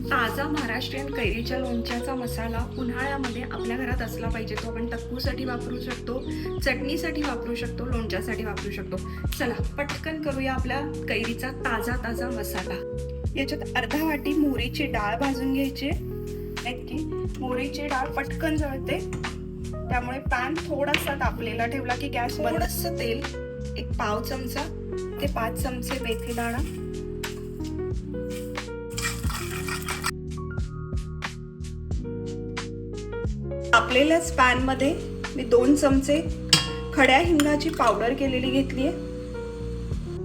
ताजा महाराष्ट्रीयन कैरीच्या लोणच्याचा मसाला उन्हाळ्यामध्ये आपल्या घरात असला पाहिजे. तो आपण टक्कूसाठी वापरू शकतो, चटणीसाठी वापरू शकतो, लोणच्यासाठी वापरू शकतो. चला पटकन करूया आपल्या कैरीचा ताजा ताजा मसाला. याच्यात अर्धा वाटी मोहरीची डाळ भाजून घ्यायची. नक्की मोहरीची डाळ पटकन जळते, त्यामुळे पॅन थोडासा तापलेला ठेवला की गॅस. थोडंसं तेल, एक पाव चमचा ते 5 चमचे मेथी दाणा, तापलेल्याच पॅन मध्ये मी 2 चमचे खड्या हिंगाची पावडर केलेली घेतली आहे.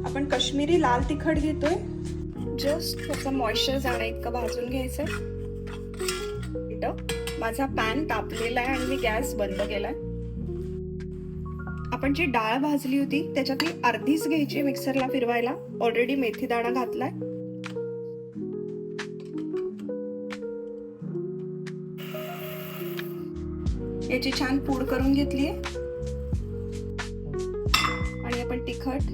आपण काश्मीरी लाल तिखट घेतोय. जस्ट त्याचा मॉइश्चर जाण्या इतकं भाजून घ्यायचंय. माझा पॅन तापलेला आहे आणि मी गॅस बंद केलाय. आपण जी डाळ भाजली होती त्याच्यातली अर्धीच घ्यायची मिक्सरला फिरवायला. ऑलरेडी मेथी दाणा घातलाय. याची छान पूड करून घेतलीये आणि आपण तिखट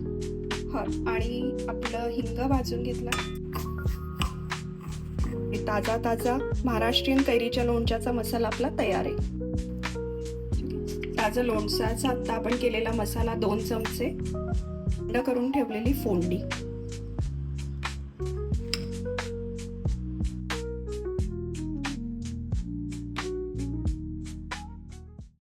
आणि आपलं हिंग भाजून घेतला. ताजा ताजा महाराष्ट्रीयन कैरीच्या लोणच्याचा मसाला आपला तयार आहे. ताजा लोणच्याचा आता आपण केलेला मसाला 2 चमचे, थंड करून ठेवलेली फोडणी,